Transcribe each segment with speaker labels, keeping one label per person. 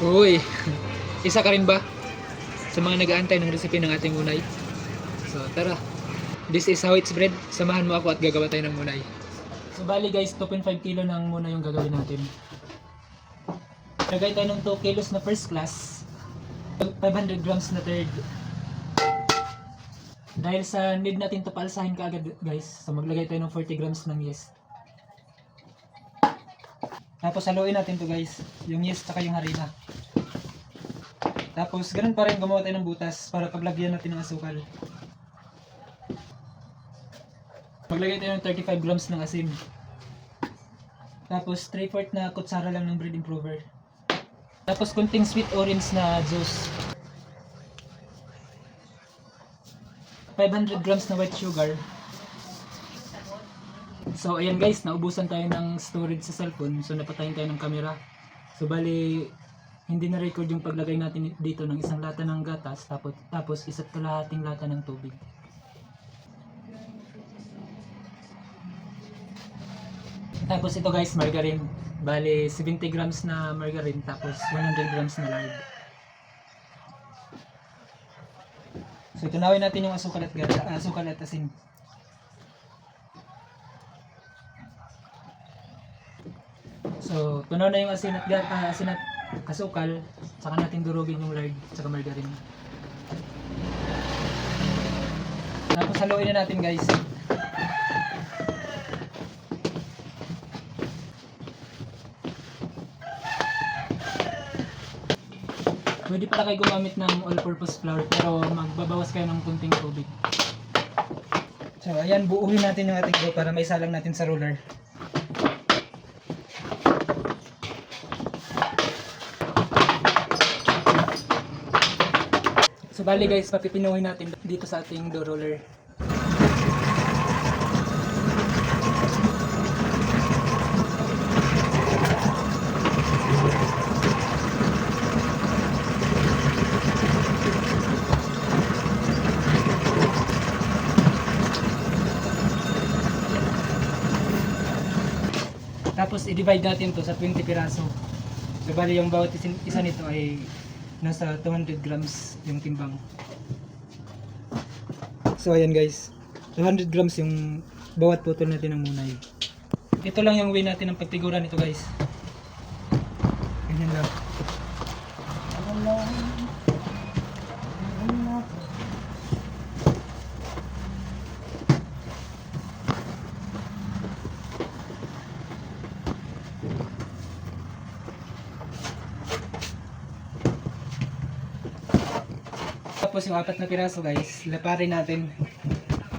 Speaker 1: Uy, isa ka rin ba sa mga nag-aantay ng recipe ng ating munay? So tara, this is how it's bread. Samahan mo ako at gagawa tayo ng munay. So bali guys, 2.5 kilo ng munay yung gagawin natin. Lagay tayo ng 2 kilos na first class, 500 grams na third. Dahil sa need natin to paalsahin kaagad guys, so maglagay tayo ng 40 grams ng yeast. Tapos haluin natin to guys, yung yeast tsaka yung harina. Tapos ganun pa rin, gumawa tayo ng butas para paglagyan natin ng asukal. Maglagay tayo ng 35 grams ng asin. Tapos 3/4 na kutsara lang ng bread improver. Tapos kunting sweet orange na juice. 500 grams na white sugar. So ayan guys, naubusan tayo ng storage sa cellphone. So napatayin tayo ng camera. So bali, hindi na record yung paglagay natin dito ng isang lata ng gatas. Tapos isa't kalahating lata ng tubig. Tapos ito guys, margarine. Bali 70 grams na margarine. Tapos 100 grams na lard. So tunawin natin yung asukal at asin. So tunaw na yung asin at asukal, saka natin durugin yung lard at margarine. Tapos haluin na natin guys. Pwede pala kayo gumamit ng all-purpose flour pero magbabawas kayo ng kunting tubig. So ayan, buuhin natin yung ating dough para may salang natin sa roller. So bali guys, papipinuhin natin dito sa ating dough roller. Tapos i-divide natin to sa 20 piraso. So bali yung bawat isa nito ay nasa 200 grams yung timbang. So ayan guys, 200 grams yung bawat putol natin ng munay. Ito lang yung way natin ng pagtiguran nito guys. Ganyan lang. Tapos yung 4 na piraso guys, laparin natin.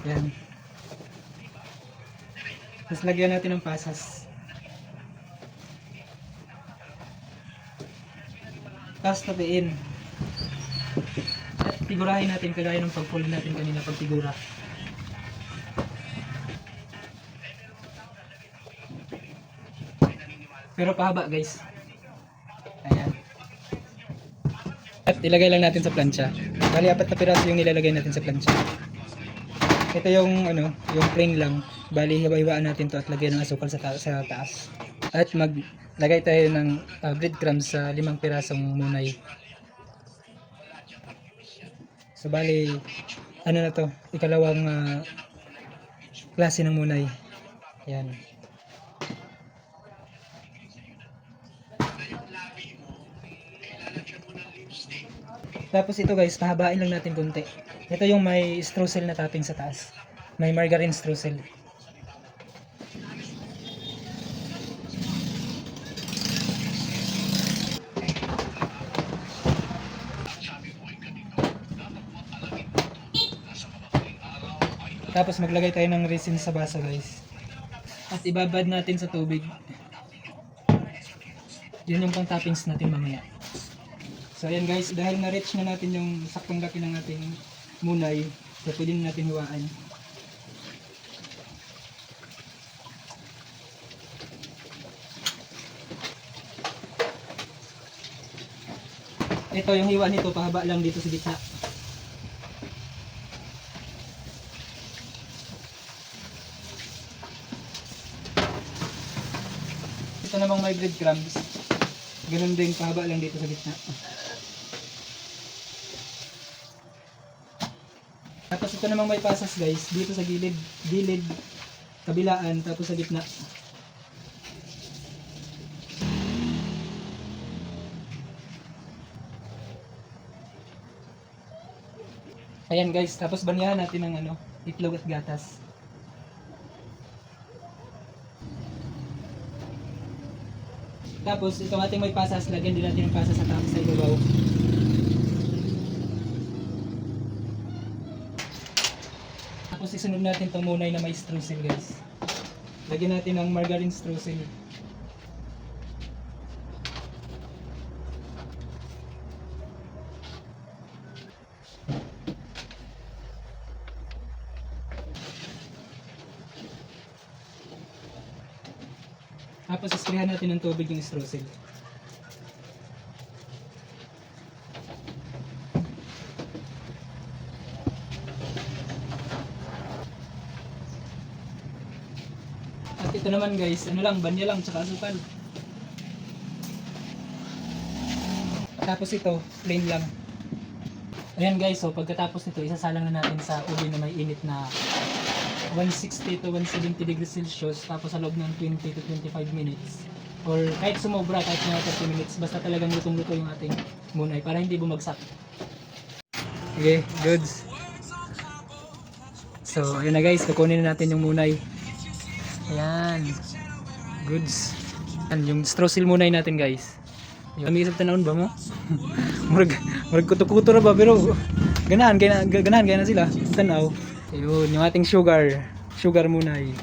Speaker 1: Yan. Tapos lagyan natin ng pasas. Tapos tapiin. At tigurahin natin kagaya ng pag-fold natin kanina pagtigura. Pero pahaba guys. Ayan. At ilagay lang natin sa plancha. Bali 4 na piraso yung nilalagay natin sa plancha. Ito yung yung plain lang. Bali hiwa-hiwaan natin to at lagyan ng asukal sa taas. At maglagay tayo ng breadcrumbs sa 5 pirasong munay. So bali na to, ikalawang klase ng munay. Yan. Tapos ito guys, pahabain lang natin konti. Ito yung may streusel na topping sa taas. May margarine streusel. Tapos maglagay tayo ng resin sa basa guys. At ibabad natin sa tubig. Yun yung pang toppings natin mamaya. So ayan guys, dahil na-reach na natin yung saktong laki ng ating munay, so pwede na natin hiwaan. Ito yung hiwa nito, pahaba lang dito sa gitna. Ito namang may breadcrumbs. Ganun din, pahaba lang dito sa gitna. Tapos ito namang may pasas guys, dito sa gilid, kabilaan, tapos sa gitna. Ayan guys, tapos banyahan natin ng ano, itlog at gatas. Tapos itong ating may pasas, lagyan din natin ng pasas sa tapos sa ibabaw. Tapos isunod natin itong munay na may streusel guys. Lagyan natin ng margarine streusel. Tapos isprehan natin ng tubig yung streusel. At ito naman guys, ano lang, banya lang, tsaka asukal. Tapos ito, plain lang. Ayan guys, so pagkatapos nito, isasalang na natin sa oven na may init na 160 to 170 degrees Celsius, tapos sa loob ng 20 to 25 minutes. Or kahit sumobra, kahit mga 30 minutes, basta talagang lutong-luto yung ating munay para hindi bumagsak. Okay, goods. So, ayun na guys, kukunin na natin yung munay. Ayan. Goods. Ayan, yung streusel munay natin guys. Yung isang tanawin ba mo? murag kuto-kuto na ba, pero ganahan kaya na sila. Tanaw. Ayun, yung ating sugar munay.